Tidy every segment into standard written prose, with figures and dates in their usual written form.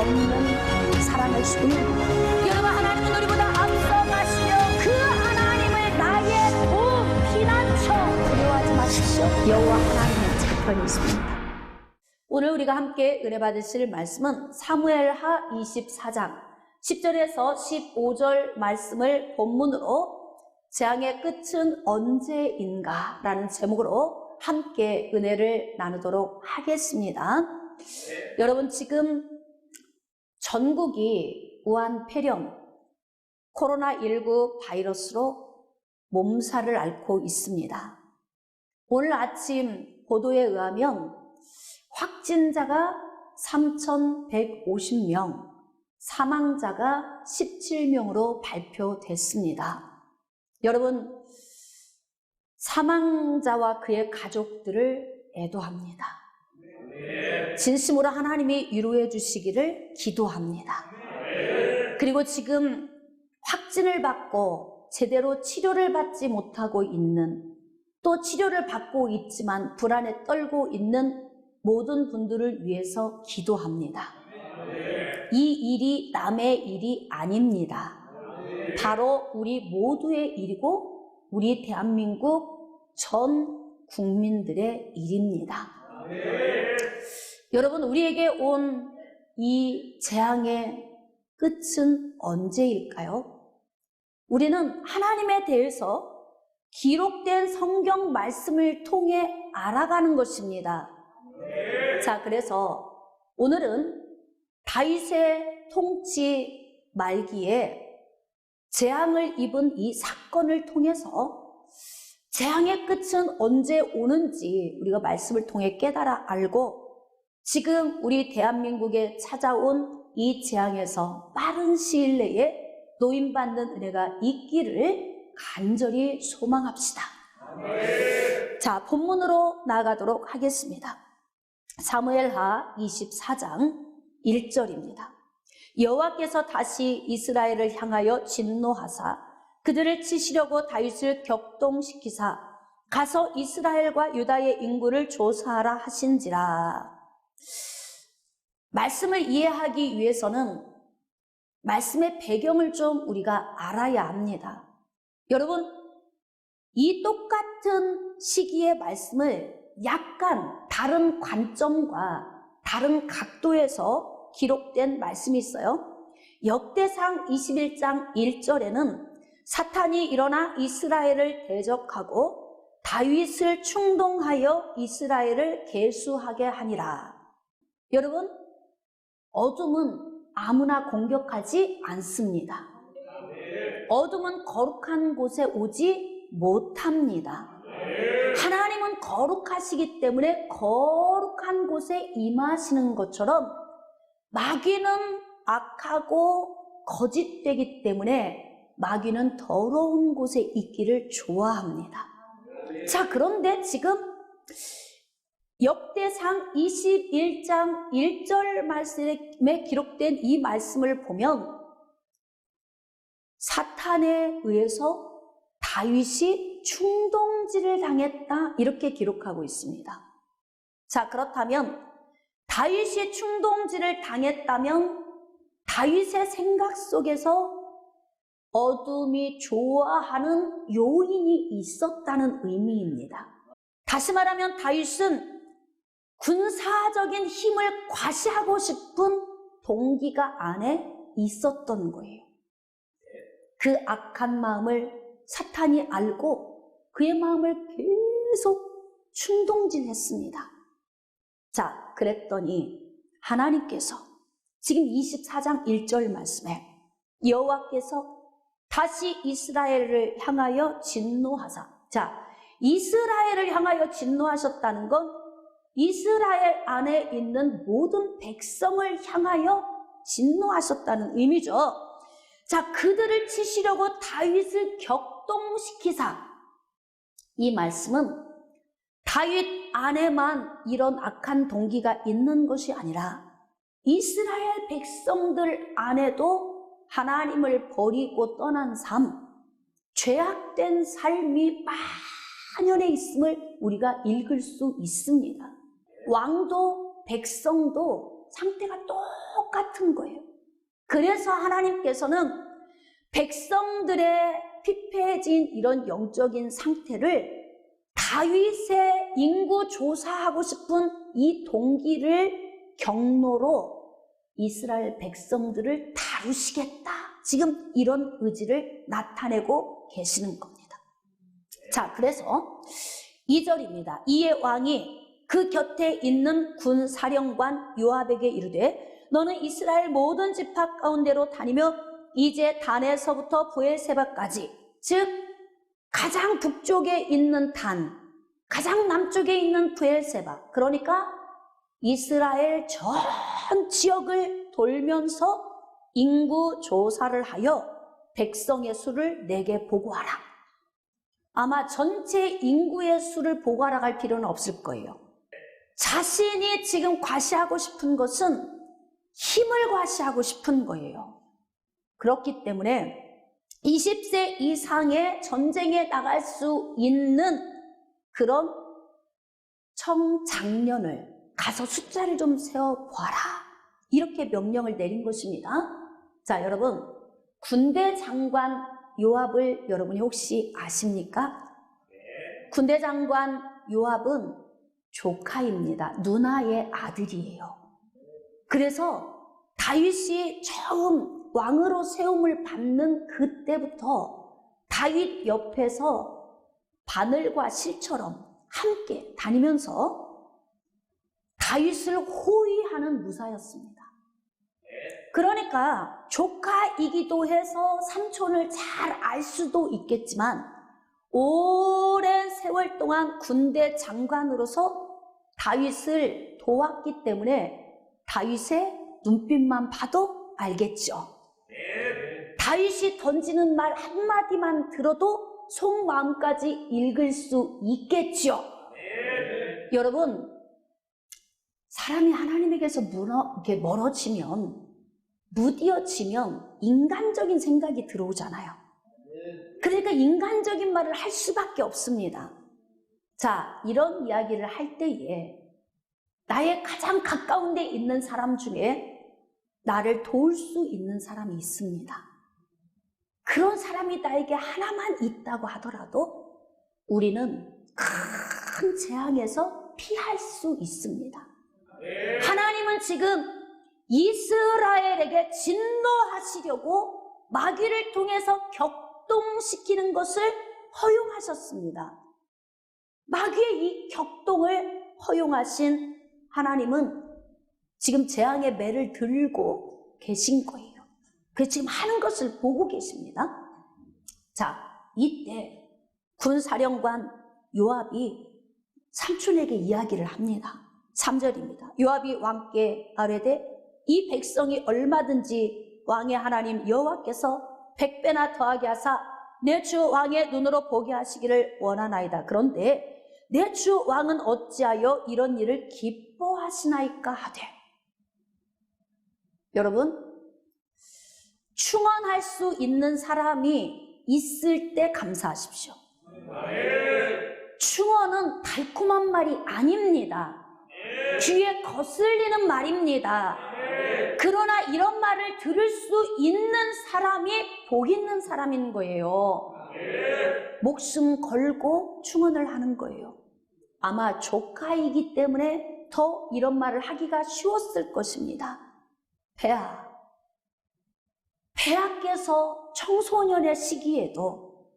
없는 사랑을 주는 여러분, 하나님은 우리보다 앞서가시며 그 하나님을 나의 피난처 두려워하지 마십시오. 여호와 하나님의 저편이 있습니다. 오늘 우리가 함께 은혜 받으실 말씀은 사무엘하 24장 10절에서 15절 말씀을 본문으로 재앙의 끝은 언제인가 라는 제목으로 함께 은혜를 나누도록 하겠습니다. 여러분, 지금 전국이 우한 폐렴 코로나19 바이러스로 몸살을 앓고 있습니다. 오늘 아침 보도에 의하면 확진자가 3,150명, 사망자가 17명으로 발표됐습니다. 여러분, 사망자와 그의 가족들을 애도합니다. 진심으로 하나님이 위로해 주시기를 기도합니다. 그리고 지금 확진을 받고 제대로 치료를 받지 못하고 있는, 또 치료를 받고 있지만 불안에 떨고 있는 모든 분들을 위해서 기도합니다. 이 일이 남의 일이 아닙니다. 바로 우리 모두의 일이고 우리 대한민국 전 국민들의 일입니다. 여러분, 우리에게 온 이 재앙의 끝은 언제일까요? 우리는 하나님에 대해서 기록된 성경 말씀을 통해 알아가는 것입니다. 자, 그래서 오늘은 다윗의 통치 말기에 재앙을 입은 이 사건을 통해서 재앙의 끝은 언제 오는지 우리가 말씀을 통해 깨달아 알고 지금 우리 대한민국에 찾아온 이 재앙에서 빠른 시일 내에 노임받는 은혜가 있기를 간절히 소망합시다. 자, 본문으로 나아가도록 하겠습니다. 사무엘하 24장 1절입니다. 여호와께서 다시 이스라엘을 향하여 진노하사 그들을 치시려고 다윗을 격동시키사 가서 이스라엘과 유다의 인구를 조사하라 하신지라. 말씀을 이해하기 위해서는 말씀의 배경을 좀 우리가 알아야 합니다. 여러분, 이 똑같은 시기의 말씀을 약간 다른 관점과 다른 각도에서 기록된 말씀이 있어요. 역대상 21장 1절에는 사탄이 일어나 이스라엘을 대적하고 다윗을 충동하여 이스라엘을 계수하게 하니라. 여러분, 어둠은 아무나 공격하지 않습니다. 어둠은 거룩한 곳에 오지 못합니다. 하나님은 거룩하시기 때문에 거룩한 곳에 임하시는 것처럼 마귀는 악하고 거짓되기 때문에 마귀는 더러운 곳에 있기를 좋아합니다. 자, 그런데 지금 역대상 21장 1절 말씀에 기록된 이 말씀을 보면 사탄에 의해서 다윗이 충동질을 당했다, 이렇게 기록하고 있습니다. 자, 그렇다면 다윗이 충동질을 당했다면 다윗의 생각 속에서 어둠이 좋아하는 요인이 있었다는 의미입니다. 다시 말하면 다윗은 군사적인 힘을 과시하고 싶은 동기가 안에 있었던 거예요. 그 악한 마음을 사탄이 알고 그의 마음을 계속 충동질했습니다. 자, 그랬더니 하나님께서 지금 24장 1절 말씀에 여호와께서 다시 이스라엘을 향하여 진노하사, 자, 이스라엘을 향하여 진노하셨다는 건 이스라엘 안에 있는 모든 백성을 향하여 진노하셨다는 의미죠. 자, 그들을 치시려고 다윗을 격동시키사, 이 말씀은 다윗 안에만 이런 악한 동기가 있는 것이 아니라 이스라엘 백성들 안에도 하나님을 버리고 떠난 삶, 죄악된 삶이 만연해 있음을 우리가 읽을 수 있습니다. 왕도 백성도 상태가 똑같은 거예요. 그래서 하나님께서는 백성들의 피폐해진 이런 영적인 상태를 다윗의 인구 조사하고 싶은 이 동기를 경로로 이스라엘 백성들을 다루시겠다. 지금 이런 의지를 나타내고 계시는 겁니다. 자, 그래서 2절입니다. 이에 왕이 그 곁에 있는 군 사령관 요압에게 이르되 너는 이스라엘 모든 지파 가운데로 다니며 이제 단에서부터 브엘세바까지, 즉 가장 북쪽에 있는 단, 가장 남쪽에 있는 브엘세바, 그러니까 이스라엘 전 지역을 돌면서 인구 조사를 하여 백성의 수를 내게 보고하라. 아마 전체 인구의 수를 보고하라 할 필요는 없을 거예요. 자신이 지금 과시하고 싶은 것은 힘을 과시하고 싶은 거예요. 그렇기 때문에 20세 이상의 전쟁에 나갈 수 있는 그런 청장년을 가서 숫자를 좀 세어봐라. 이렇게 명령을 내린 것입니다. 자, 여러분, 군대 장관 요압을 여러분이 혹시 아십니까? 군대 장관 요압은 조카입니다. 누나의 아들이에요. 그래서 다윗이 처음 왕으로 세움을 받는 그때부터 다윗 옆에서 바늘과 실처럼 함께 다니면서 다윗을 호위하는 무사였습니다. 그러니까 조카이기도 해서 삼촌을 잘 알 수도 있겠지만 오랜 세월 동안 군대 장관으로서 다윗을 도왔기 때문에 다윗의 눈빛만 봐도 알겠죠. 다윗이 던지는 말 한마디만 들어도 속마음까지 읽을 수 있겠죠. 여러분, 사람이 하나님에게서 멀어지면, 무뎌지면 인간적인 생각이 들어오잖아요. 그러니까 인간적인 말을 할 수밖에 없습니다. 자, 이런 이야기를 할 때에 나의 가장 가까운 데 있는 사람 중에 나를 도울 수 있는 사람이 있습니다. 그런 사람이 나에게 하나만 있다고 하더라도 우리는 큰 재앙에서 피할 수 있습니다. 하나님은 지금 이스라엘에게 진노하시려고 마귀를 통해서 격동시키는 것을 허용하셨습니다. 마귀의 이 격동을 허용하신 하나님은 지금 재앙의 매를 들고 계신 거예요. 그래서 지금 하는 것을 보고 계십니다. 자, 이때 군사령관 요압이 삼촌에게 이야기를 합니다. 3절입니다. 요압이 왕께 아뢰되 이 백성이 얼마든지 왕의 하나님 여호와께서 100배나 더하게 하사 내 주 왕의 눈으로 보게 하시기를 원하나이다. 그런데 내 주 왕은 어찌하여 이런 일을 기뻐하시나이까 하되. 여러분, 충원할 수 있는 사람이 있을 때 감사하십시오. 충원은 달콤한 말이 아닙니다. 귀에 거슬리는 말입니다. 그러나 이런 말을 들을 수 있는 사람이 복 있는 사람인 거예요. 목숨 걸고 충원을 하는 거예요. 아마 조카이기 때문에 더 이런 말을 하기가 쉬웠을 것입니다. 폐하께서 청소년의 시기에도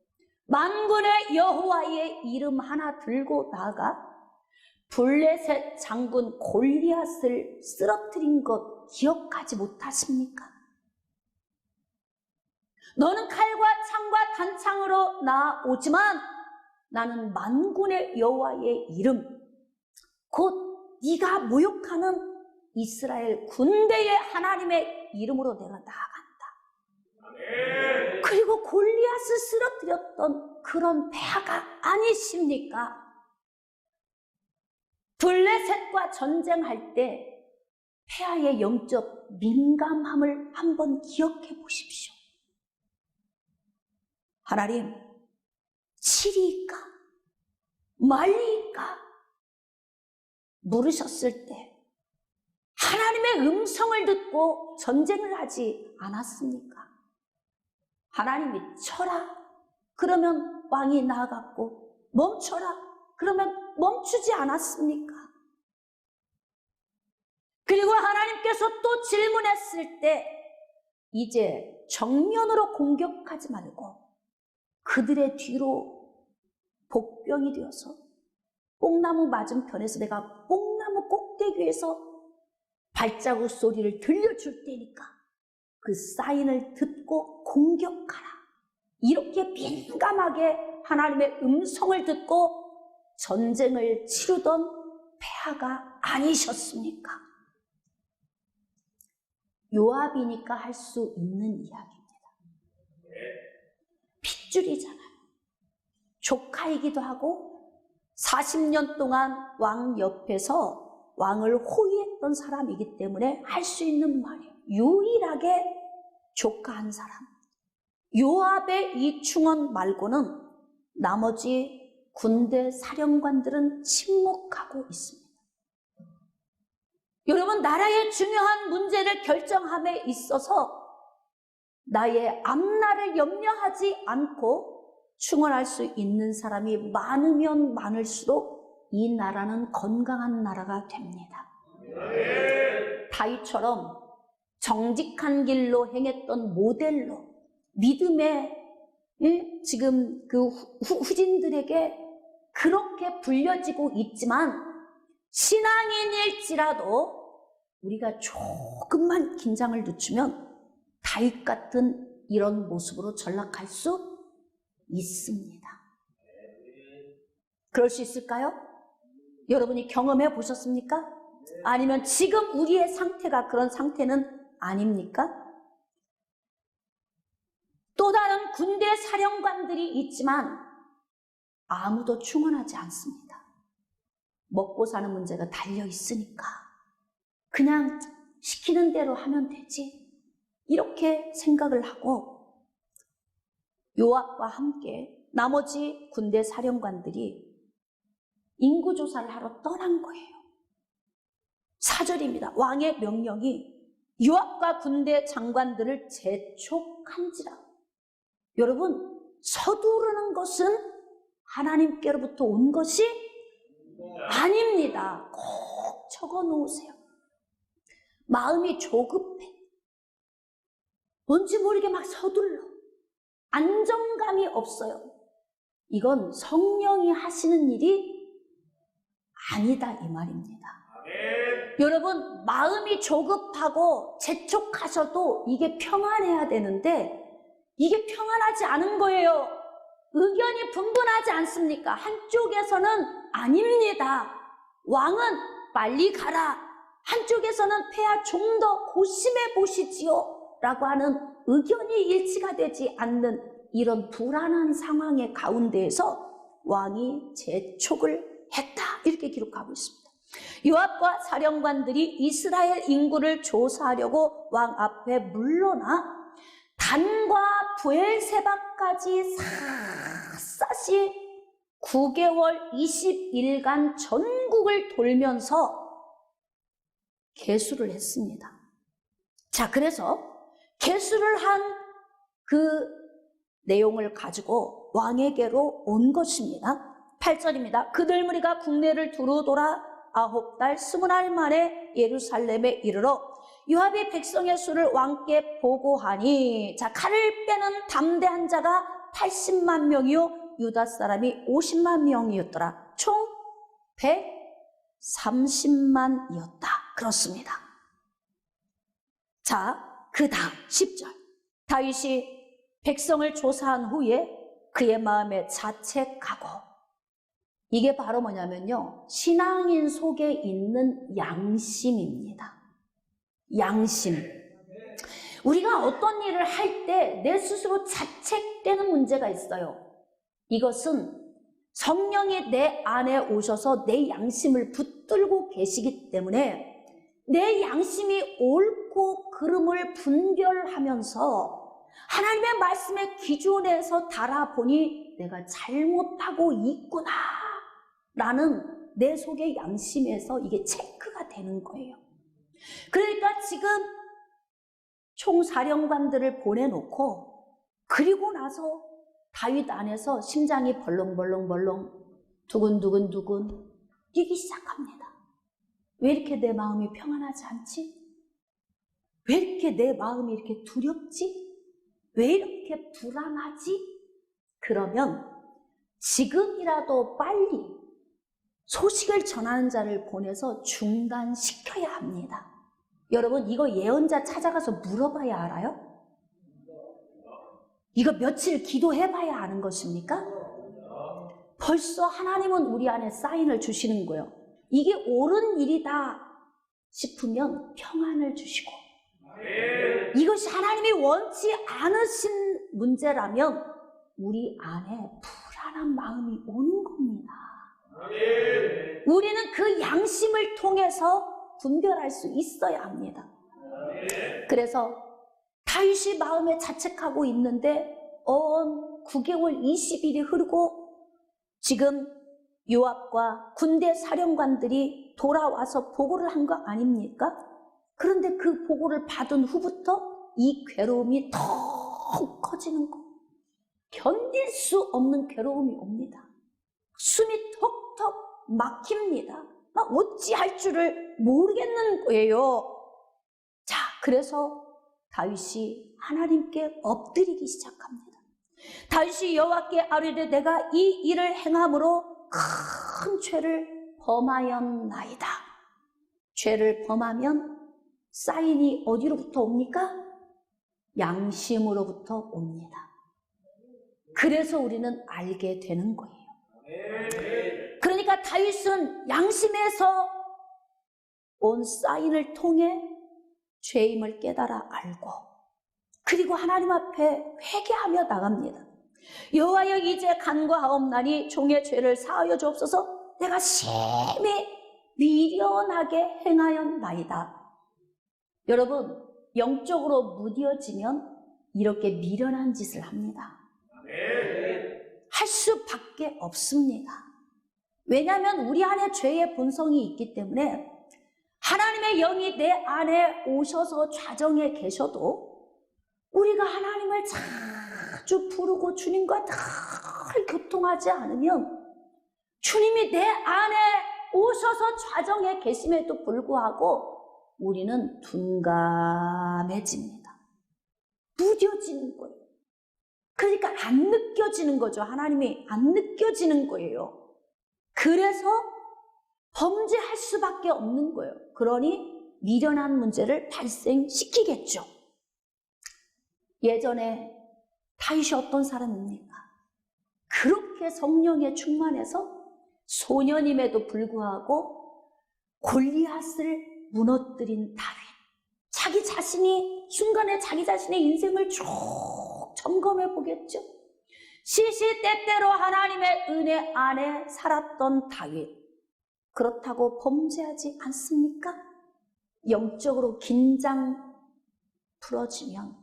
만군의 여호와의 이름 하나 들고 나아가 블레셋 장군 골리앗을 쓰러뜨린 것 기억하지 못하십니까? 너는 칼과 창과 단창으로 나오지만 나는 만군의 여호와의 이름, 곧 네가 모욕하는 이스라엘 군대의 하나님의 이름으로 내가 나아간다. 그리고 골리앗을 쓰러뜨렸던 그런 폐하가 아니십니까? 블레셋과 전쟁할 때 폐하의 영적 민감함을 한번 기억해 보십시오. 하나님, 치리이까 말리이까 물으셨을 때 하나님의 음성을 듣고 전쟁을 하지 않았습니까? 하나님이 쳐라 그러면 왕이 나아갔고 멈춰라 그러면 멈추지 않았습니까? 그리고 하나님께서 또 질문했을 때 이제 정면으로 공격하지 말고 그들의 뒤로 복병이 되어서 뽕나무 맞은편에서 내가 뽕나무 꼭대기에서 발자국 소리를 들려줄 테니까 그 사인을 듣고 공격하라. 이렇게 민감하게 하나님의 음성을 듣고 전쟁을 치르던 폐하가 아니셨습니까? 요압이니까 할 수 있는 이야기입니다. 핏줄이잖아요. 조카이기도 하고 40년 동안 왕 옆에서 왕을 호위했던 사람이기 때문에 할 수 있는 말이에요. 유일하게 조카 한 사람. 요압의 이 충언 말고는 나머지 군대 사령관들은 침묵하고 있습니다. 여러분, 나라의 중요한 문제를 결정함에 있어서 나의 앞날을 염려하지 않고 충원할 수 있는 사람이 많으면 많을수록 이 나라는 건강한 나라가 됩니다. 다윗처럼 정직한 길로 행했던 모델로 믿음의 지금 그 후진들에게 그렇게 불려지고 있지만 신앙인일지라도 우리가 조금만 긴장을 늦추면 다윗 같은 이런 모습으로 전락할 수 있습니다. 그럴 수 있을까요? 여러분이 경험해 보셨습니까? 아니면 지금 우리의 상태가 그런 상태는 아닙니까? 또 다른 군대 사령관들이 있지만 아무도 충원하지 않습니다. 먹고 사는 문제가 달려 있으니까 그냥 시키는 대로 하면 되지 이렇게 생각을 하고 요압과 함께 나머지 군대 사령관들이 인구조사를 하러 떠난 거예요. 4절입니다. 왕의 명령이 요압과 군대 장관들을 재촉한지라. 여러분, 서두르는 것은 하나님께로부터 온 것이 아닙니다. 꼭 적어 놓으세요. 마음이 조급해. 뭔지 모르게 막 서둘러. 안정감이 없어요. 이건 성령이 하시는 일이 아니다 이 말입니다. 여러분, 마음이 조급하고 재촉하셔도 이게 평안해야 되는데 이게 평안하지 않은 거예요. 의견이 분분하지 않습니까? 한쪽에서는 아닙니다. 왕은 빨리 가라. 한쪽에서는 폐하 좀 더 고심해 보시지요. 라고 하는 의견이 일치가 되지 않는 이런 불안한 상황의 가운데에서 왕이 재촉을 했다. 이렇게 기록하고 있습니다. 요압과 사령관들이 이스라엘 인구를 조사하려고 왕 앞에 물러나 단과 브엘세바까지 샅샅이 9개월 20일간 전국을 돌면서 계수를 했습니다. 자, 그래서 계수를 한 그 내용을 가지고 왕에게로 온 것입니다. 8절입니다. 그들 무리가 국내를 두루 돌아 9달 20날 만에 예루살렘에 이르러 요압이 백성의 수를 왕께 보고하니, 자, 칼을 빼는 담대한 자가 80만 명이요 유다 사람이 50만 명이었더라. 총 130만이었다. 그렇습니다. 자, 그 다음 10절. 다윗이 백성을 조사한 후에 그의 마음에 자책하고, 이게 바로 뭐냐면요, 신앙인 속에 있는 양심입니다. 양심. 우리가 어떤 일을 할 때 내 스스로 자책되는 문제가 있어요. 이것은 성령이 내 안에 오셔서 내 양심을 붙들고 계시기 때문에 내 양심이 옳고 그름을 분별하면서 하나님의 말씀의 기준에서 달아보니 내가 잘못하고 있구나 라는 내 속의 양심에서 이게 체크가 되는 거예요. 그러니까 지금 총사령관들을 보내놓고 그리고 나서 다윗 안에서 심장이 벌렁벌렁벌렁 두근두근두근 뛰기 시작합니다. 왜 이렇게 내 마음이 평안하지 않지? 왜 이렇게 내 마음이 이렇게 두렵지? 왜 이렇게 불안하지? 그러면 지금이라도 빨리 소식을 전하는 자를 보내서 중단시켜야 합니다. 여러분, 이거 예언자 찾아가서 물어봐야 알아요? 이거 며칠 기도해봐야 아는 것입니까? 벌써 하나님은 우리 안에 사인을 주시는 거예요. 이게 옳은 일이다 싶으면 평안을 주시고, 이것이 하나님이 원치 않으신 문제라면 우리 안에 불안한 마음이 오는 겁니다. 우리는 그 양심을 통해서 분별할 수 있어야 합니다. 그래서 다윗이 마음에 자책하고 있는데 9개월 20일이 흐르고 지금 요압과 군대 사령관들이 돌아와서 보고를 한 거 아닙니까? 그런데 그 보고를 받은 후부터 이 괴로움이 더 커지는 거. 견딜 수 없는 괴로움이 옵니다. 숨이 턱턱 막힙니다. 막 어찌할 줄을 모르겠는 거예요. 자, 그래서 다윗이 하나님께 엎드리기 시작합니다. 다윗이 여호와께 아뢰되 내가 이 일을 행함으로 큰 죄를 범하였나이다. 죄를 범하면 사인이 어디로부터 옵니까? 양심으로부터 옵니다. 그래서 우리는 알게 되는 거예요. 그러니까 다윗은 양심에서 온 사인을 통해 죄임을 깨달아 알고 그리고 하나님 앞에 회개하며 나갑니다. 여호와여 이제 간과하옵나니 종의 죄를 사하여 주옵소서. 내가 심히 미련하게 행하였나이다. 여러분, 영적으로 무뎌지면 이렇게 미련한 짓을 합니다. 할 수밖에 없습니다. 왜냐하면 우리 안에 죄의 본성이 있기 때문에 하나님의 영이 내 안에 오셔서 좌정에 계셔도 우리가 하나님을 자주 부르고 주님과 늘 교통하지 않으면 주님이 내 안에 오셔서 좌정에 계심에도 불구하고 우리는 둔감해집니다. 무뎌지는 거예요. 그러니까 안 느껴지는 거죠. 하나님이 안 느껴지는 거예요. 그래서 범죄할 수밖에 없는 거예요. 그러니 미련한 문제를 발생시키겠죠. 예전에 다윗이 어떤 사람입니까? 그렇게 성령에 충만해서 소년임에도 불구하고 골리앗을 무너뜨린 다윗. 자기 자신이 순간에 자기 자신의 인생을 쭉 점검해 보겠죠. 시시때때로 하나님의 은혜 안에 살았던 다윗. 그렇다고 범죄하지 않습니까? 영적으로 긴장 풀어지면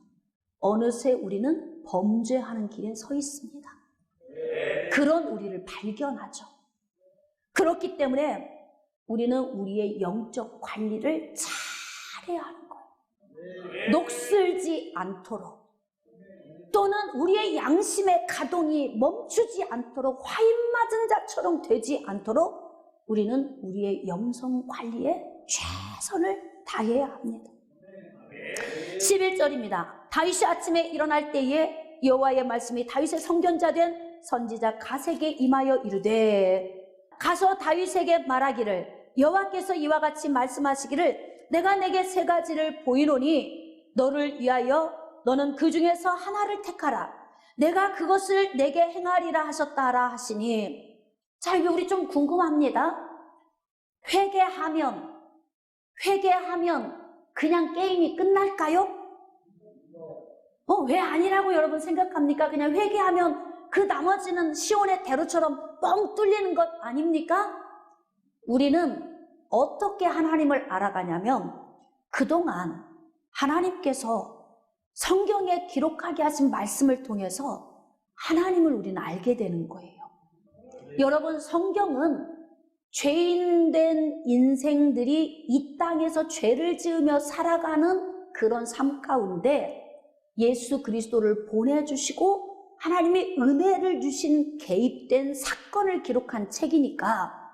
어느새 우리는 범죄하는 길에 서 있습니다. 그런 우리를 발견하죠. 그렇기 때문에 우리는 우리의 영적 관리를 잘해야 하는 거예요. 녹슬지 않도록 또는 우리의 양심의 가동이 멈추지 않도록 화인 맞은 자처럼 되지 않도록 우리는 우리의 영성 관리에 최선을 다해야 합니다. 11절입니다. 다윗이 아침에 일어날 때에 여호와의 말씀이 다윗의 선견자 된 선지자 갓에게 임하여 이르되 가서 다윗에게 말하기를 여호와께서 이와 같이 말씀하시기를 내가 내게 세 가지를 보이노니 너를 위하여 너는 그 중에서 하나를 택하라. 내가 그것을 내게 행하리라 하셨다라 하시니. 자, 이게 우리 좀 궁금합니다. 회개하면 그냥 게임이 끝날까요? 왜 아니라고 여러분 생각합니까? 그냥 회개하면 그 나머지는 시온의 대로처럼 뻥 뚫리는 것 아닙니까? 우리는 어떻게 하나님을 알아가냐면 그동안 하나님께서 성경에 기록하게 하신 말씀을 통해서 하나님을 우리는 알게 되는 거예요. 여러분, 성경은 죄인된 인생들이 이 땅에서 죄를 지으며 살아가는 그런 삶 가운데 예수 그리스도를 보내주시고 하나님의 은혜를 주신 개입된 사건을 기록한 책이니까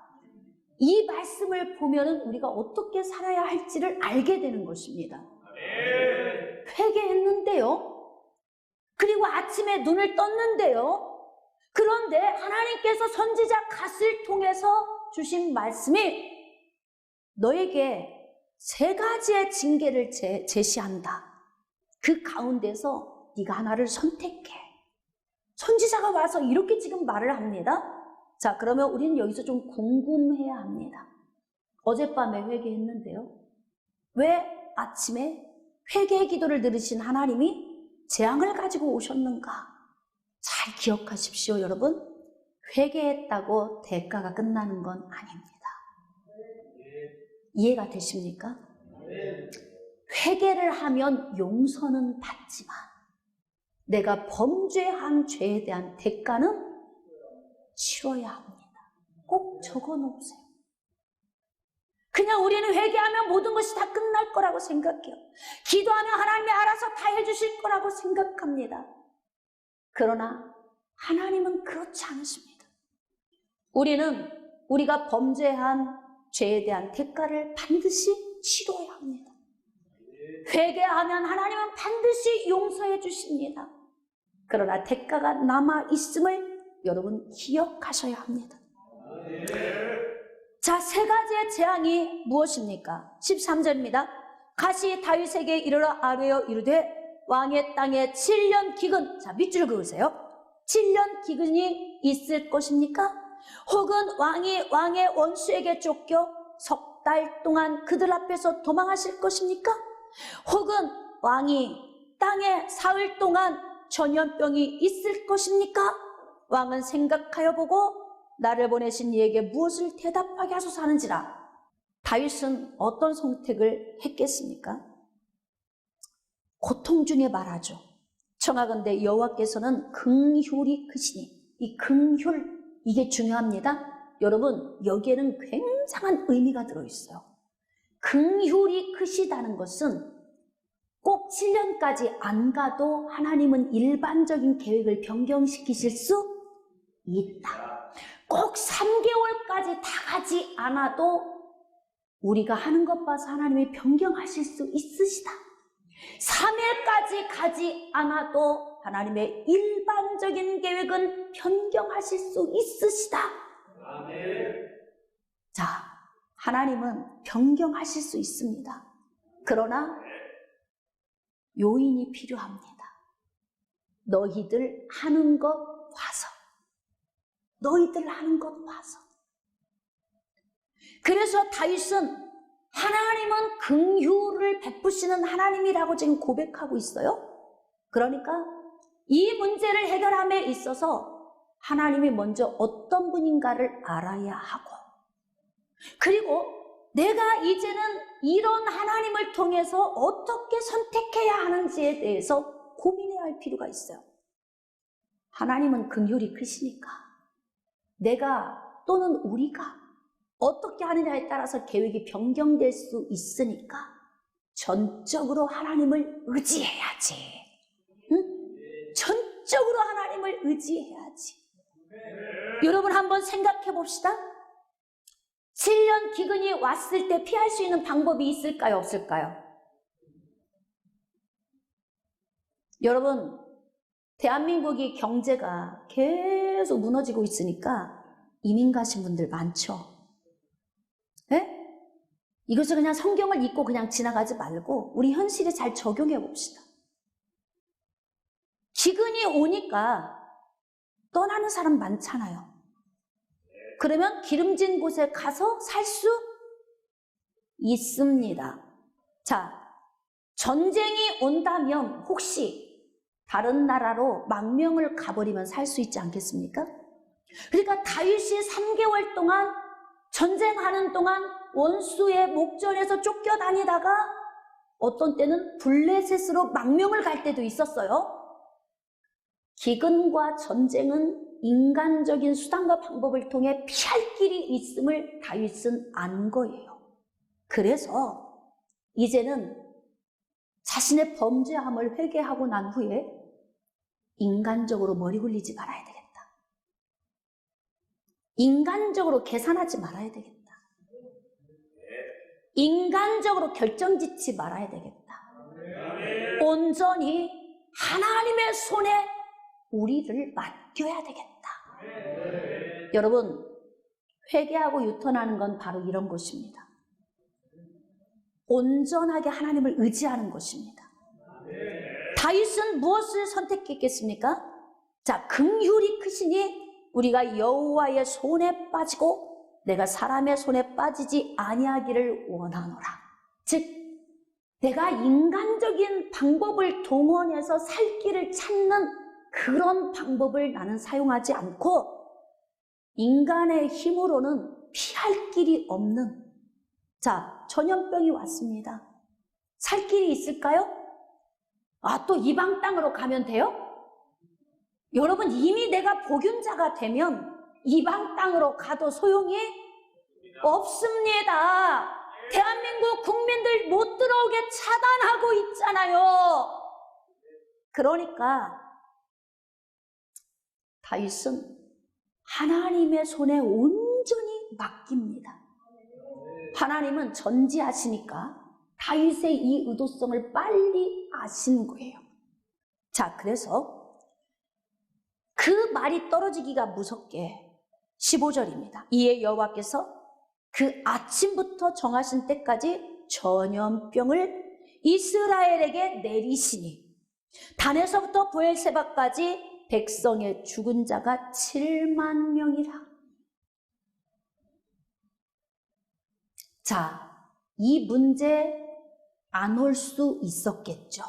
이 말씀을 보면은 우리가 어떻게 살아야 할지를 알게 되는 것입니다. 회개했는데요. 그리고 아침에 눈을 떴는데요. 그런데 하나님께서 선지자 갓을 통해서 주신 말씀이 너에게 3가지의 징계를 제시한다. 그 가운데서 네가 하나를 선택해. 선지자가 와서 이렇게 지금 말을 합니다. 자, 그러면 우리는 여기서 좀 궁금해야 합니다. 어젯밤에 회개했는데요. 왜 아침에 회개의 기도를 들으신 하나님이 재앙을 가지고 오셨는가? 잘 기억하십시오, 여러분. 회개했다고 대가가 끝나는 건 아닙니다. 이해가 되십니까? 회개를 하면 용서는 받지만 내가 범죄한 죄에 대한 대가는 치러야 합니다. 꼭 적어 놓으세요. 그냥 우리는 회개하면 모든 것이 다 끝날 거라고 생각해요. 기도하면 하나님이 알아서 다 해주실 거라고 생각합니다. 그러나 하나님은 그렇지 않으십니다. 우리는 우리가 범죄한 죄에 대한 대가를 반드시 치러야 합니다. 회개하면 하나님은 반드시 용서해 주십니다. 그러나 대가가 남아 있음을 여러분 기억하셔야 합니다. 자, 3가지의 재앙이 무엇입니까? 13절입니다. 갓이 다윗에게 이르러 아뢰어 이르되 왕의 땅에 7년 기근, 자 밑줄 그으세요. 7년 기근이 있을 것입니까? 혹은 왕이 왕의 원수에게 쫓겨 석 달 동안 그들 앞에서 도망하실 것입니까? 혹은 왕이 땅에 사흘 동안 전염병이 있을 것입니까? 왕은 생각하여 보고 나를 보내신 이에게 무엇을 대답하게 하소서 하는지라. 다윗은 어떤 선택을 했겠습니까? 고통 중에 말하죠. 청하건대 여호와께서는 긍휼이 크시니, 이 긍휼, 이게 중요합니다. 여러분, 여기에는 굉장한 의미가 들어있어요. 긍휼이 크시다는 것은 꼭 7년까지 안 가도 하나님은 일반적인 계획을 변경시키실 수 있다. 꼭 3개월까지 다 가지 않아도 우리가 하는 것 봐서 하나님이 변경하실 수 있으시다. 3일까지 가지 않아도 하나님의 일반적인 계획은 변경하실 수 있으시다. 아멘. 자, 하나님은 변경하실 수 있습니다. 그러나 요인이 필요합니다. 너희들 하는 것 봐서. 너희들 하는 것 봐서. 그래서 다윗은 하나님은 긍휼을 베푸시는 하나님이라고 지금 고백하고 있어요. 그러니까 이 문제를 해결함에 있어서 하나님이 먼저 어떤 분인가를 알아야 하고, 그리고 내가 이제는 이런 하나님을 통해서 어떻게 선택해야 하는지에 대해서 고민해야 할 필요가 있어요. 하나님은 긍휼이 크시니까 내가 또는 우리가 어떻게 하느냐에 따라서 계획이 변경될 수 있으니까 전적으로 하나님을 의지해야지. 응? 전적으로 하나님을 의지해야지. 여러분 한번 생각해 봅시다. 7년 기근이 왔을 때 피할 수 있는 방법이 있을까요? 없을까요? 여러분, 대한민국이 경제가 계속 무너지고 있으니까 이민 가신 분들 많죠? 네? 이것을 그냥 성경을 읽고 그냥 지나가지 말고 우리 현실에 잘 적용해 봅시다. 기근이 오니까 떠나는 사람 많잖아요. 그러면 기름진 곳에 가서 살 수 있습니다. 자, 전쟁이 온다면 혹시 다른 나라로 망명을 가버리면 살 수 있지 않겠습니까? 그러니까 다윗이 3개월 동안 전쟁하는 동안 원수의 목전에서 쫓겨다니다가 어떤 때는 블레셋으로 망명을 갈 때도 있었어요. 기근과 전쟁은 인간적인 수단과 방법을 통해 피할 길이 있음을 다윗은 안 거예요. 그래서 이제는 자신의 범죄함을 회개하고 난 후에 인간적으로 머리 굴리지 말아야 되겠다. 인간적으로 계산하지 말아야 되겠다. 인간적으로 결정짓지 말아야 되겠다. 온전히 하나님의 손에 우리를 맡겨야 되겠다. 여러분, 회개하고 유턴하는 건 바로 이런 것입니다. 온전하게 하나님을 의지하는 것입니다. 다윗은 무엇을 선택했겠습니까? 자, 긍휼이 크시니 우리가 여호와의 손에 빠지고 내가 사람의 손에 빠지지 아니하기를 원하노라. 즉, 내가 인간적인 방법을 동원해서 살 길을 찾는 그런 방법을 나는 사용하지 않고 인간의 힘으로는 피할 길이 없는, 자, 전염병이 왔습니다. 살 길이 있을까요? 또 이방 땅으로 가면 돼요? 여러분, 이미 내가 복균자가 되면 이방 땅으로 가도 소용이 없습니다. 대한민국 국민들 못 들어오게 차단하고 있잖아요. 그러니까 다윗은 하나님의 손에 온전히 맡깁니다. 하나님은 전지하시니까 다윗의 이 의도성을 빨리 아신 거예요. 자, 그래서 그 말이 떨어지기가 무섭게 15절입니다. 이에 여호와께서 그 아침부터 정하신 때까지 전염병을 이스라엘에게 내리시니 단에서부터 브엘세바까지 백성의 죽은 자가 7만 명이라. 자, 이 문제 안 올 수 있었겠죠.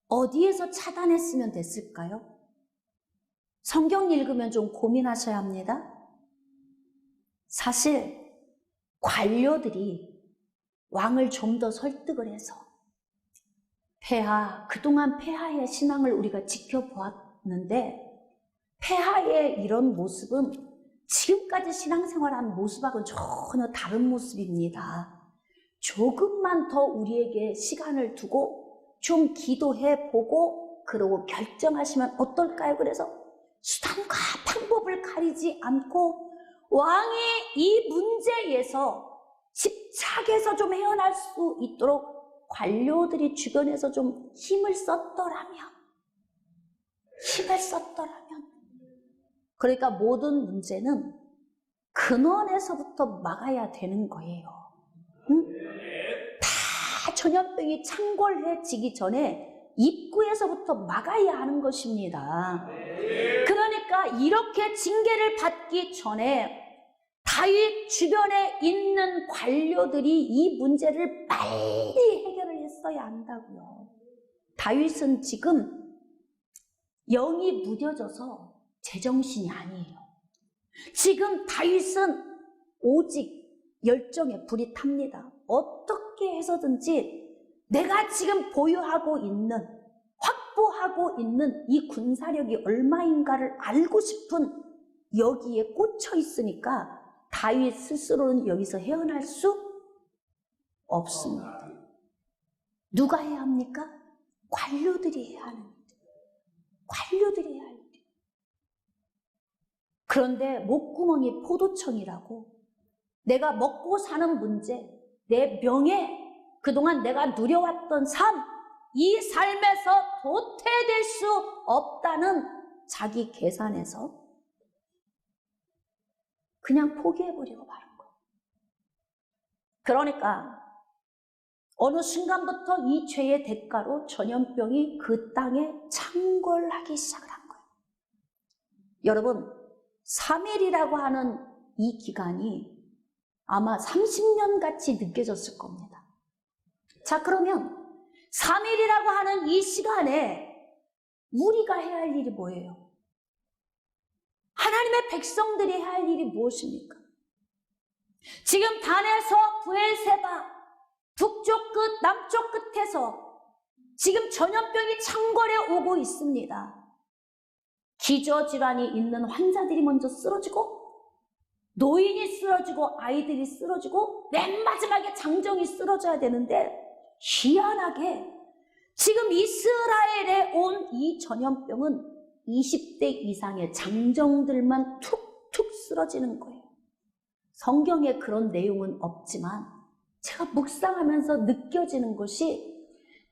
어디에서 차단했으면 됐을까요? 성경 읽으면 좀 고민하셔야 합니다. 사실 관료들이 왕을 좀 더 설득을 해서 폐하, 그동안 폐하의 신앙을 우리가 지켜보았는데 폐하의 이런 모습은 지금까지 신앙생활한 모습하고는 전혀 다른 모습입니다. 조금만 더 우리에게 시간을 두고 좀 기도해보고 그러고 결정하시면 어떨까요? 그래서 수단과 방법을 가리지 않고 왕이 이 문제에서 집착해서 좀 헤어날 수 있도록 관료들이 주변에서 좀 힘을 썼더라면, 그러니까 모든 문제는 근원에서부터 막아야 되는 거예요. 응? 다 전염병이 창궐해지기 전에 입구에서부터 막아야 하는 것입니다. 그러니까 이렇게 징계를 받기 전에 다윗 주변에 있는 관료들이 이 문제를 빨리 해결을 했어야 한다고요. 다윗은 지금 영이 무뎌져서 제정신이 아니에요. 지금 다윗은 오직 열정에 불이 탑니다. 어떻게 해서든지 내가 지금 보유하고 있는, 확보하고 있는 이 군사력이 얼마인가를 알고 싶은 여기에 꽂혀 있으니까 다윗 스스로는 여기서 헤어날 수 없습니다. 누가 해야 합니까? 관료들이 해야 하는 일이에요. 관료들이 해야 할 일이에요. 그런데 목구멍이 포도청이라고 내가 먹고 사는 문제, 내 명예, 그동안 내가 누려왔던 삶, 이 삶에서 도태될 수 없다는 자기 계산에서 그냥 포기해버리고 마는 거예요. 그러니까 어느 순간부터 이 죄의 대가로 전염병이 그 땅에 창궐하기 시작을 한 거예요. 여러분, 3일이라고 하는 이 기간이 아마 30년 같이 느껴졌을 겁니다. 자, 그러면 3일이라고 하는 이 시간에 우리가 해야 할 일이 뭐예요? 하나님의 백성들이 해야 할 일이 무엇입니까? 지금 단에서 브엘세바 북쪽 끝, 남쪽 끝에서 지금 전염병이 창궐해 오고 있습니다. 기저질환이 있는 환자들이 먼저 쓰러지고, 노인이 쓰러지고, 아이들이 쓰러지고, 맨 마지막에 장정이 쓰러져야 되는데, 희한하게 지금 이스라엘에 온 이 전염병은 20대 이상의 장정들만 툭툭 쓰러지는 거예요. 성경에 그런 내용은 없지만 제가 묵상하면서 느껴지는 것이,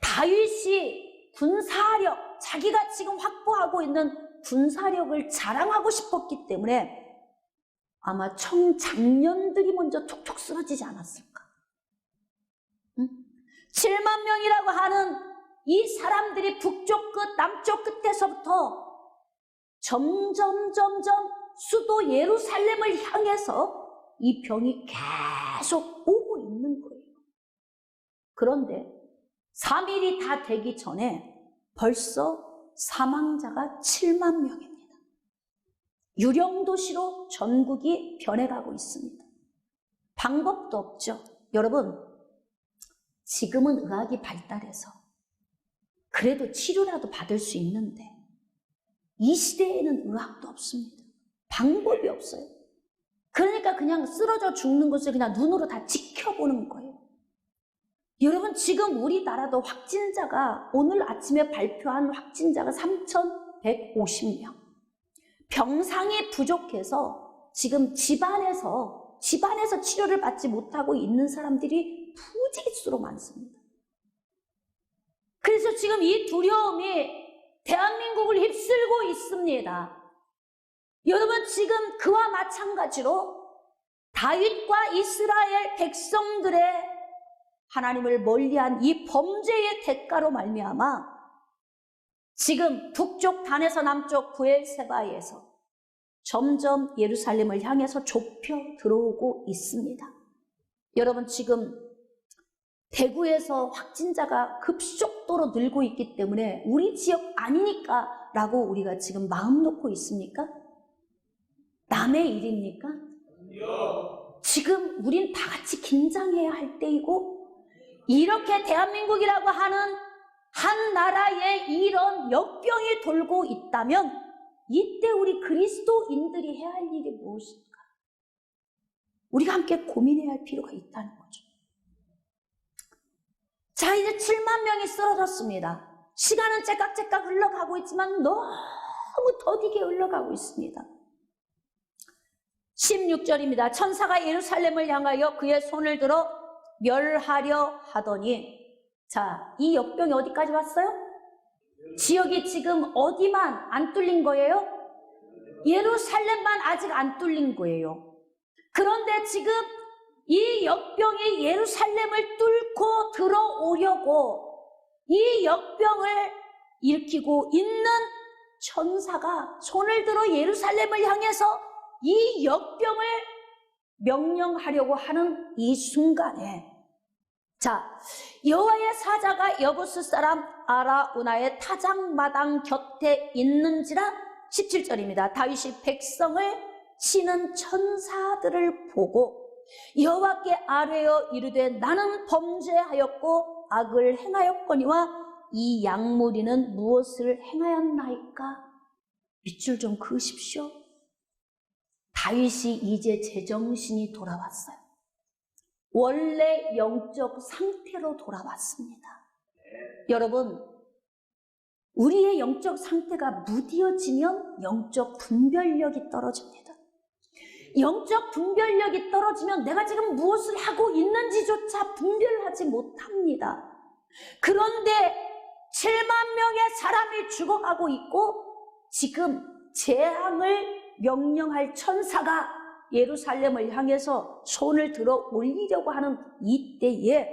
다윗이 군사력, 자기가 지금 확보하고 있는 군사력을 자랑하고 싶었기 때문에 아마 청장년들이 먼저 툭툭 쓰러지지 않았을까. 7만 명이라고 하는 이 사람들이 북쪽 끝, 남쪽 끝에서부터 점점 수도 예루살렘을 향해서 이 병이 계속 오고 있는 거예요. 그런데 3일이 다 되기 전에 벌써 사망자가 7만 명입니다. 유령도시로 전국이 변해가고 있습니다. 방법도 없죠. 여러분, 지금은 의학이 발달해서 그래도 치료라도 받을 수 있는데, 이 시대에는 의학도 없습니다. 방법이 없어요. 그러니까 그냥 쓰러져 죽는 것을 그냥 눈으로 다 지켜보는 거예요. 여러분, 지금 우리나라도 확진자가, 오늘 아침에 발표한 확진자가 3,150명. 병상이 부족해서 지금 집안에서 치료를 받지 못하고 있는 사람들이 부지기수로 많습니다. 그래서 지금 이 두려움이 대한민국을 휩쓸고 있습니다. 여러분, 지금 그와 마찬가지로 다윗과 이스라엘 백성들의 하나님을 멀리한 이 범죄의 대가로 말미암아 지금 북쪽 단에서 남쪽 브엘세바에서 점점 예루살렘을 향해서 좁혀 들어오고 있습니다. 여러분, 지금 대구에서 확진자가 급속도로 늘고 있기 때문에 우리 지역 아니니까 라고 우리가 지금 마음 놓고 있습니까? 남의 일입니까? 지금 우린 다 같이 긴장해야 할 때이고, 이렇게 대한민국이라고 하는 한 나라에 이런 역병이 돌고 있다면 이때 우리 그리스도인들이 해야 할 일이 무엇인가? 우리가 함께 고민해야 할 필요가 있다는 거죠. 자, 이제 7만 명이 쓰러졌습니다. 시간은 째깍째깍 흘러가고 있지만 너무 더디게 흘러가고 있습니다. 16절입니다. 천사가 예루살렘을 향하여 그의 손을 들어 멸하려 하더니, 자, 이 역병이 어디까지 왔어요? 지역이 지금 어디만 안 뚫린 거예요? 예루살렘만 아직 안 뚫린 거예요. 그런데 지금 이 역병이 예루살렘을 뚫고 들어오려고 이 역병을 일으키고 있는 천사가 손을 들어 예루살렘을 향해서 이 역병을 명령하려고 하는 이 순간에, 자, 여호와의 사자가 여부스 사람 아라우나의 타작마당 곁에 있는지라. 17절입니다. 다윗이 백성을 치는 천사들을 보고 여호와께 아뢰어 이르되 나는 범죄하였고 악을 행하였거니와 이 양무리는 무엇을 행하였나이까? 밑줄 좀 그으십시오. 다윗이 이제 제정신이 돌아왔어요. 원래 영적 상태로 돌아왔습니다. 여러분, 우리의 영적 상태가 무뎌지면 영적 분별력이 떨어집니다. 영적 분별력이 떨어지면 내가 지금 무엇을 하고 있는지조차 분별하지 못합니다. 그런데 7만 명의 사람이 죽어가고 있고 지금 재앙을 명령할 천사가 예루살렘을 향해서 손을 들어 올리려고 하는 이때에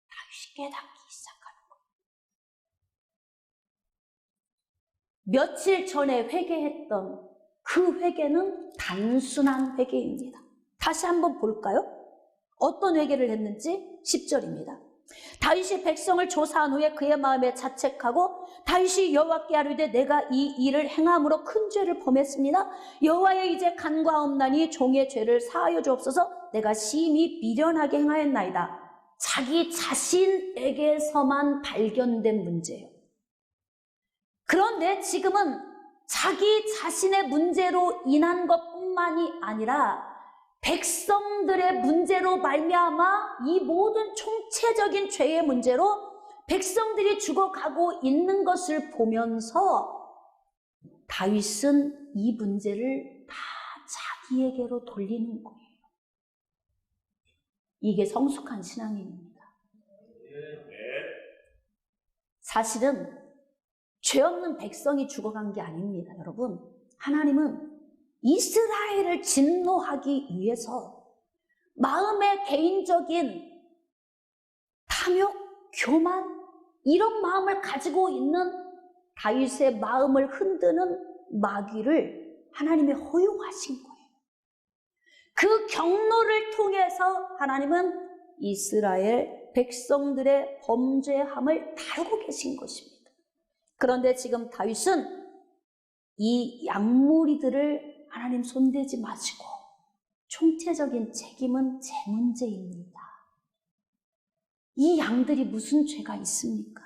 다윗이 깨닫기 시작하는 거예요. 며칠 전에 회개했던 그 회개는 단순한 회개입니다. 다시 한번 볼까요? 어떤 회개를 했는지 10절입니다. 다윗이 백성을 조사한 후에 그의 마음에 자책하고 다윗이 여호와께 아뢰되 내가 이 일을 행함으로 큰 죄를 범했습니다. 여호와여 이제 간과없나니 종의 죄를 사하여 주옵소서. 내가 심히 미련하게 행하였나이다. 자기 자신에게서만 발견된 문제예요. 그런데 지금은 자기 자신의 문제로 인한 것뿐만이 아니라 백성들의 문제로 말미암아 이 모든 총체적인 죄의 문제로 백성들이 죽어가고 있는 것을 보면서 다윗은 이 문제를 다 자기에게로 돌리는 거예요. 이게 성숙한 신앙입니다. 사실은 죄 없는 백성이 죽어간 게 아닙니다, 여러분. 하나님은 이스라엘을 진노하기 위해서 마음의 개인적인 탐욕, 교만, 이런 마음을 가지고 있는 다윗의 마음을 흔드는 마귀를 하나님이 허용하신 거예요. 그 경로를 통해서 하나님은 이스라엘 백성들의 범죄함을 다루고 계신 것입니다. 그런데 지금 다윗은 이 양무리들을 하나님 손대지 마시고 총체적인 책임은 제 문제입니다. 이 양들이 무슨 죄가 있습니까?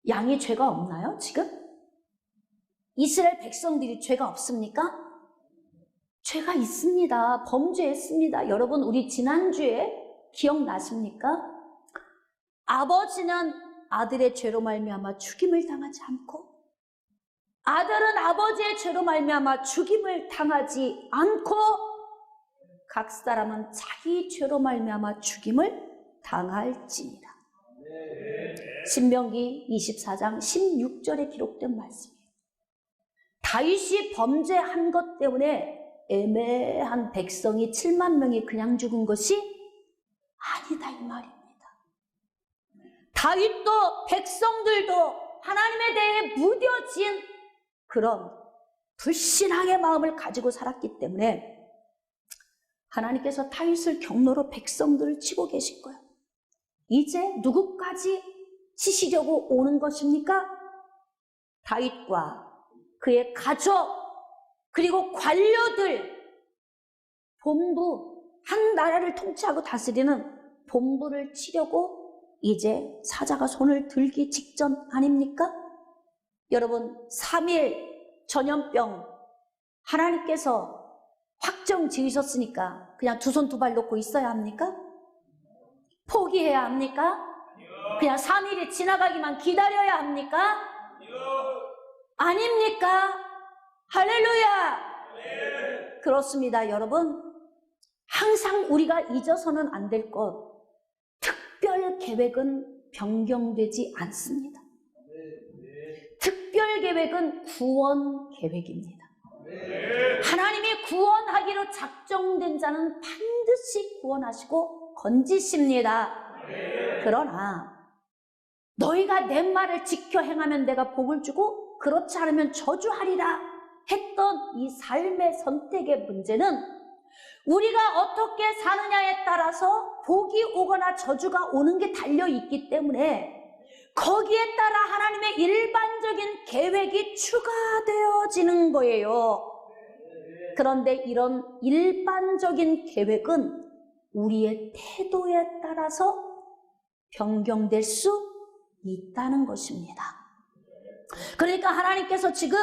양이 죄가 없나요, 지금? 이스라엘 백성들이 죄가 없습니까? 죄가 있습니다. 범죄했습니다. 여러분, 우리 지난주에 기억나십니까? 아버지는 아들의 죄로 말미암아 죽임을 당하지 않고 아들은 아버지의 죄로 말미암아 죽임을 당하지 않고 각 사람은 자기 죄로 말미암아 죽임을 당할지니라. 신명기 24장 16절에 기록된 말씀이에요. 다윗이 범죄한 것 때문에 애매한 백성이 7만 명이 그냥 죽은 것이 아니다 이 말입니다. 다윗도 백성들도 하나님에 대해 무뎌진 그런 불신앙의 마음을 가지고 살았기 때문에 하나님께서 다윗을 경로로 백성들을 치고 계신 거예요. 이제 누구까지 치시려고 오는 것입니까? 다윗과 그의 가족 그리고 관료들, 본부, 한 나라를 통치하고 다스리는 본부를 치려고 이제 사자가 손을 들기 직전 아닙니까? 여러분, 3일 전염병 하나님께서 확정 지으셨으니까 그냥 두 손 두 발 놓고 있어야 합니까? 포기해야 합니까? 그냥 3일이 지나가기만 기다려야 합니까? 아닙니까? 할렐루야! 그렇습니다, 여러분. 항상 우리가 잊어서는 안 될 것, 특별 계획은 변경되지 않습니다. 특별 계획은 구원 계획입니다. 하나님이 구원하기로 작정된 자는 반드시 구원하시고 건지십니다. 그러나 너희가 내 말을 지켜 행하면 내가 복을 주고 그렇지 않으면 저주하리라 했던 이 삶의 선택의 문제는 우리가 어떻게 사느냐에 따라서 복이 오거나 저주가 오는 게 달려있기 때문에 거기에 따라 하나님의 일반적인 계획이 추가되어지는 거예요. 그런데 이런 일반적인 계획은 우리의 태도에 따라서 변경될 수 있다는 것입니다. 그러니까 하나님께서 지금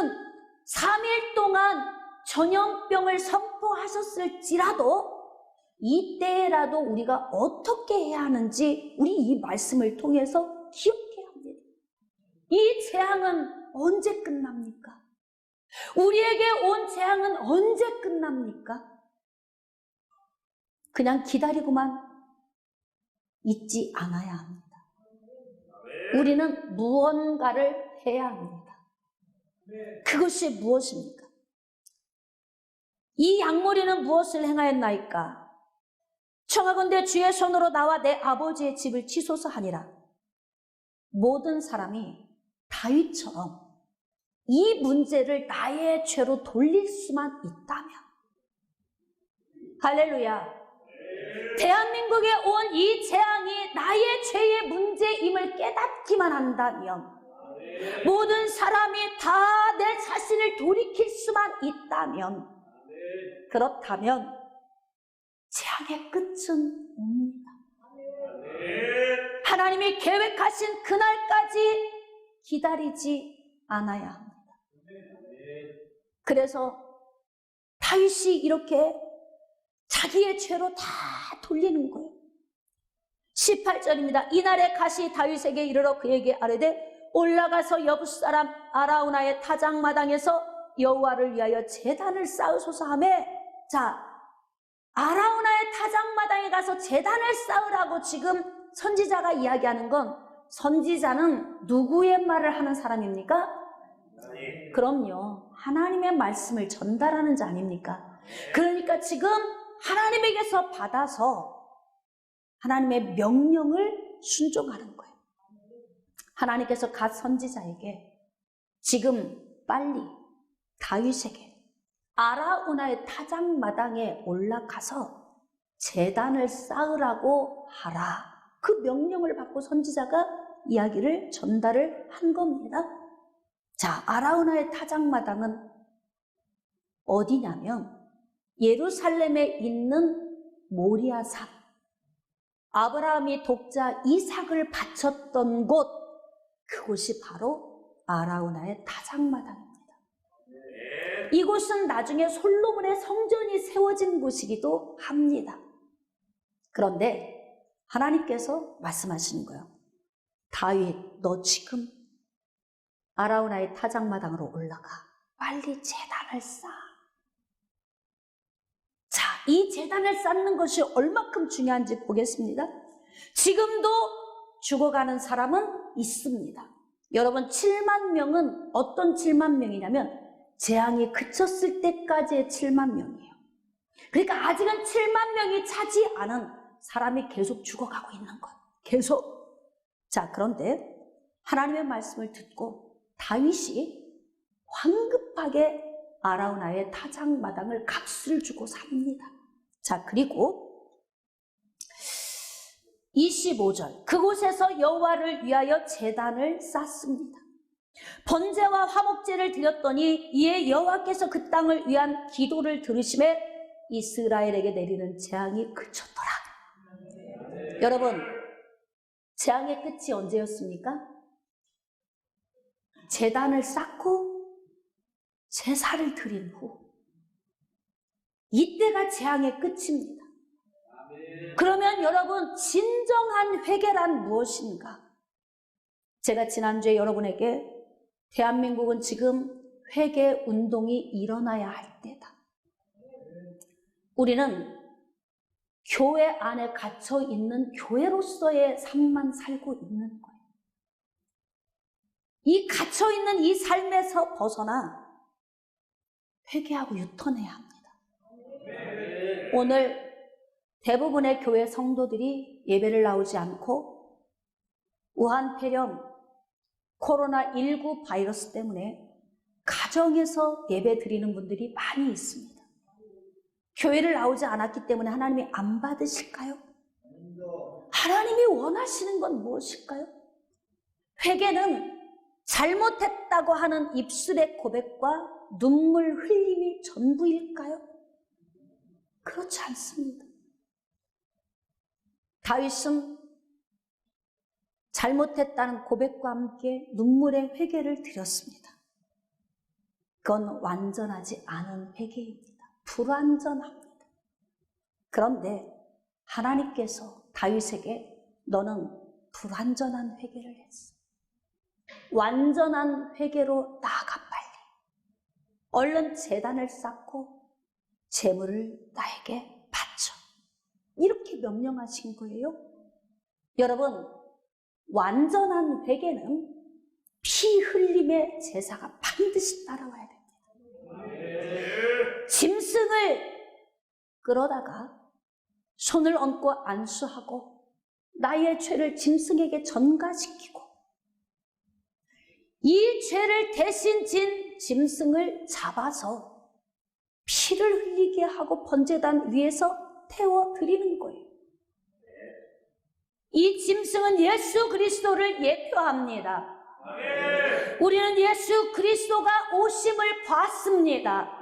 3일 동안 전염병을 선포하셨을지라도 이때라도 우리가 어떻게 해야 하는지 우리 이 말씀을 통해서 기억해야 합니다. 이 재앙은 언제 끝납니까? 우리에게 온 재앙은 언제 끝납니까? 그냥 기다리고만 있지 않아야 합니다. 우리는 무언가를 해야 합니다. 그것이 무엇입니까? 이 양무리는 무엇을 행하였나이까? 청하건대 주의 손으로 나와 내 아버지의 집을 치소서 하니라. 모든 사람이 다윗처럼 이 문제를 나의 죄로 돌릴 수만 있다면, 할렐루야, 대한민국에 온 이 재앙이 나의 죄의 문제임을 깨닫기만 한다면, 모든 사람이 다 내 자신을 돌이킬 수만 있다면, 그렇다면 재앙의 끝은 옵니다. 하나님이 계획하신 그날까지 기다리지 안아야 합니다. 그래서 다윗이 이렇게 자기의 죄로 다 돌리는 거예요. 18절입니다. 이날에 가시 다윗에게 이르러 그에게 아뢰되 올라가서 여부 사람 아라우나의 타작마당에서 여호와를 위하여 제단을 쌓으소서 하며, 자, 아라우나의 타작마당에 가서 제단을 쌓으라고 지금 선지자가 이야기하는 건, 선지자는 누구의 말을 하는 사람입니까? 그럼요, 하나님의 말씀을 전달하는 자 아닙니까? 그러니까 지금 하나님에게서 받아서 하나님의 명령을 순종하는 거예요. 하나님께서 갓 선지자에게 지금 빨리 다윗에게 아라우나의 타작마당에 올라가서 제단을 쌓으라고 하라, 그 명령을 받고 선지자가 이야기를 전달을 한 겁니다. 자, 아라우나의 타작마당은 어디냐면 예루살렘에 있는 모리아산, 아브라함이 독자 이삭을 바쳤던 곳, 그곳이 바로 아라우나의 타작마당입니다. 이곳은 나중에 솔로몬의 성전이 세워진 곳이기도 합니다. 그런데 하나님께서 말씀하시는 거예요. 다윗, 너 지금 아라우나의 타작마당으로 올라가 빨리 제단을 쌓아. 자, 이 제단을 쌓는 것이 얼마큼 중요한지 보겠습니다. 지금도 죽어가는 사람은 있습니다. 여러분, 7만 명은 어떤 7만 명이냐면 재앙이 그쳤을 때까지의 7만 명이에요. 그러니까 아직은 7만 명이 차지 않은 사람이 계속 죽어가고 있는 것, 계속. 자, 그런데 하나님의 말씀을 듣고 다윗이 황급하게 아라우나의 타작마당을 값을 주고 삽니다. 자, 그리고 25절, 그곳에서 여호와를 위하여 제단을 쌓습니다. 번제와 화목제를 드렸더니 이에 여호와께서 그 땅을 위한 기도를 들으심에 이스라엘에게 내리는 재앙이 그쳤더라. 여러분, 재앙의 끝이 언제였습니까? 제단을 쌓고 제사를 드린 후, 이때가 재앙의 끝입니다. 그러면 여러분, 진정한 회개란 무엇인가? 제가 지난주에 여러분에게 대한민국은 지금 회개 운동이 일어나야 할 때다, 우리는 교회 안에 갇혀 있는 교회로서의 삶만 살고 있는 거예요. 이 갇혀 있는 이 삶에서 벗어나 회개하고 유턴해야 합니다. 오늘 대부분의 교회 성도들이 예배를 나오지 않고 우한 폐렴, 코로나19 바이러스 때문에 가정에서 예배 드리는 분들이 많이 있습니다. 교회를 나오지 않았기 때문에 하나님이 안 받으실까요? 하나님이 원하시는 건 무엇일까요? 회개는 잘못했다고 하는 입술의 고백과 눈물 흘림이 전부일까요? 그렇지 않습니다. 다윗은 잘못했다는 고백과 함께 눈물의 회개를 드렸습니다. 그건 완전하지 않은 회개입니다. 불완전합니다. 그런데 하나님께서 다윗에게 너는 불완전한 회개를 했어. 완전한 회개로 나아가 빨리. 얼른 제단을 쌓고 제물을 나에게 바쳐. 이렇게 명령하신 거예요. 여러분, 완전한 회개는 피 흘림의 제사가 반드시 따라와야 됩니다. 짐승을 끌어다가 손을 얹고 안수하고 나의 죄를 짐승에게 전가시키고 이 죄를 대신 진 짐승을 잡아서 피를 흘리게 하고 번제단 위에서 태워드리는 거예요. 이 짐승은 예수 그리스도를 예표합니다. 우리는 예수 그리스도가 오심을 봤습니다.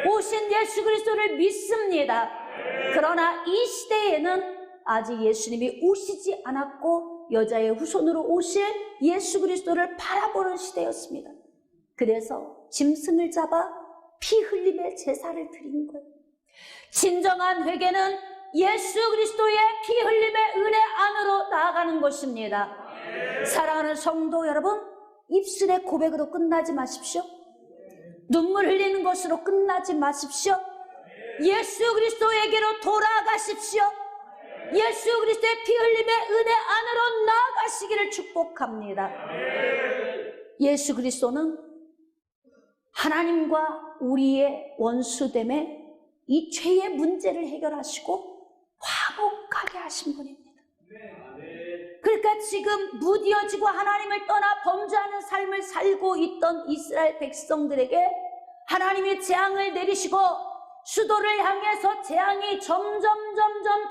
오신 예수 그리스도를 믿습니다. 그러나 이 시대에는 아직 예수님이 오시지 않았고 여자의 후손으로 오실 예수 그리스도를 바라보는 시대였습니다. 그래서 짐승을 잡아 피 흘림의 제사를 드린 거예요. 진정한 회개는 예수 그리스도의 피 흘림의 은혜 안으로 나아가는 것입니다. 사랑하는 성도 여러분, 입술의 고백으로 끝나지 마십시오. 눈물 흘리는 것으로 끝나지 마십시오. 예수 그리스도에게로 돌아가십시오. 예수 그리스도의 피 흘림의 은혜 안으로 나아가시기를 축복합니다. 예수 그리스도는 하나님과 우리의 원수됨에 이 죄의 문제를 해결하시고 화목하게 하신 분입니다. 그러니까 지금 무디어지고 하나님을 떠나 범죄하는 삶을 살고 있던 이스라엘 백성들에게 하나님이 재앙을 내리시고 수도를 향해서 재앙이 점점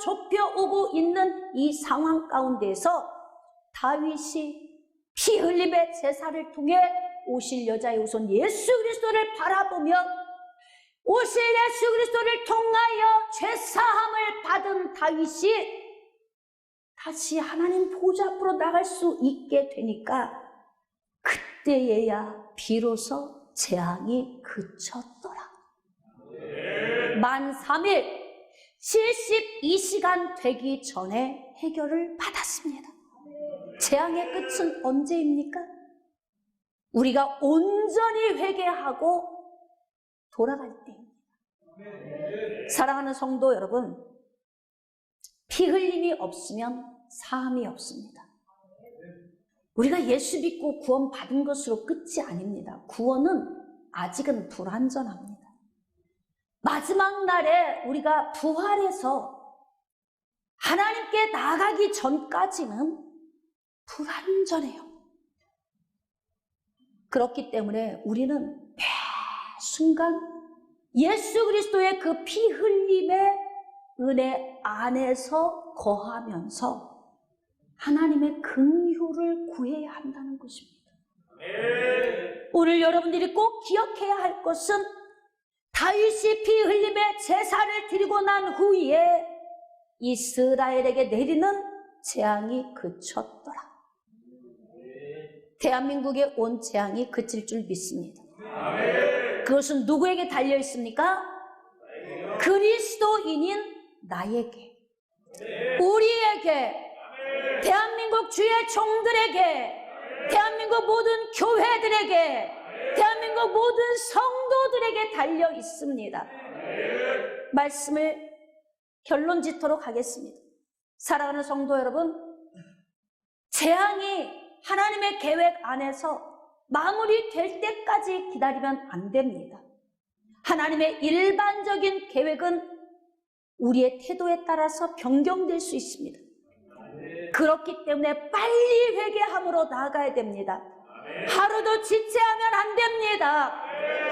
좁혀오고 있는 이 상황 가운데에서 다윗이 피 흘림의 제사를 통해 오실 여자의 후손 예수 그리스도를 바라보며 오실 예수 그리스도를 통하여 죄사함을 받은 다윗이 다시 하나님 보좌 앞으로 나갈 수 있게 되니까 그때에야 비로소 재앙이 그쳤더라. 만 3일 72시간 되기 전에 해결을 받았습니다. 재앙의 끝은 언제입니까? 우리가 온전히 회개하고 돌아갈 때입니다. 사랑하는 성도 여러분, 피 흘림이 없으면 사함이 없습니다. 우리가 예수 믿고 구원 받은 것으로 끝이 아닙니다. 구원은 아직은 불완전합니다. 마지막 날에 우리가 부활해서 하나님께 나가기 전까지는 불완전해요. 그렇기 때문에 우리는 매 순간 예수 그리스도의 그 피 흘림의 은혜 안에서 거하면서 하나님의 긍휼을 구해야 한다는 것입니다. 오늘 여러분들이 꼭 기억해야 할 것은 다윗이 피 흘림의 제사를 드리고 난 후에 이스라엘에게 내리는 재앙이 그쳤더라. 대한민국에 온 재앙이 그칠 줄 믿습니다. 그것은 누구에게 달려 있습니까? 그리스도인인 나에게, 우리에게, 대한민국 주의 종들에게, 대한민국 모든 교회들에게, 대한민국 모든 성도들에게 달려 있습니다. 말씀을 결론 짓도록 하겠습니다. 사랑하는 성도 여러분, 재앙이 하나님의 계획 안에서 마무리될 때까지 기다리면 안 됩니다. 하나님의 일반적인 계획은 우리의 태도에 따라서 변경될 수 있습니다. 그렇기 때문에 빨리 회개함으로 나아가야 됩니다. 하루도 지체하면 안 됩니다.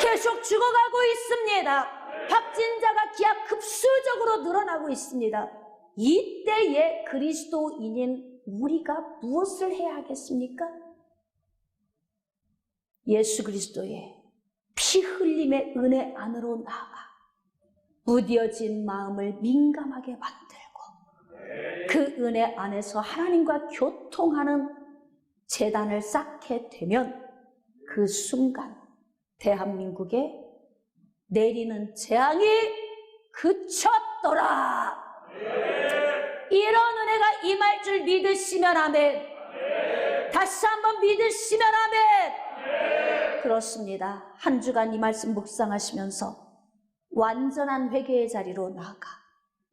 계속 죽어가고 있습니다. 확진자가 기하급수적으로 늘어나고 있습니다. 이때에 그리스도인인 우리가 무엇을 해야 하겠습니까? 예수 그리스도의 피 흘림의 은혜 안으로 나아가 무뎌진 마음을 민감하게 만들고 그 은혜 안에서 하나님과 교통하는 제단을 쌓게 되면 그 순간 대한민국에 내리는 재앙이 그쳤더라. 이런 은혜가 임할 줄 믿으시면 아멘. 다시 한번 믿으시면 아멘. 그렇습니다. 한 주간 이 말씀 묵상하시면서 완전한 회개의 자리로 나아가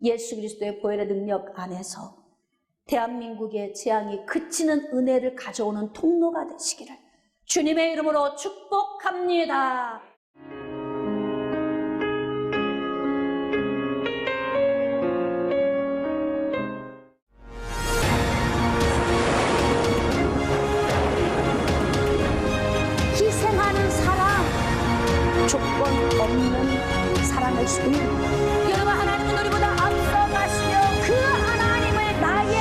예수 그리스도의 보혈의 능력 안에서 대한민국의 재앙이 그치는 은혜를 가져오는 통로가 되시기를 주님의 이름으로 축복합니다. 희생하는 사랑, 조건 없는 사랑을 수입니다. 여러분, 하나님은 우리보다 앞서가시며 그 하나님을 나의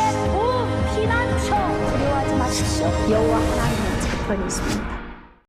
피난처 두려워하지 마십시오. 여호와 하나님은 자편이 있습니다.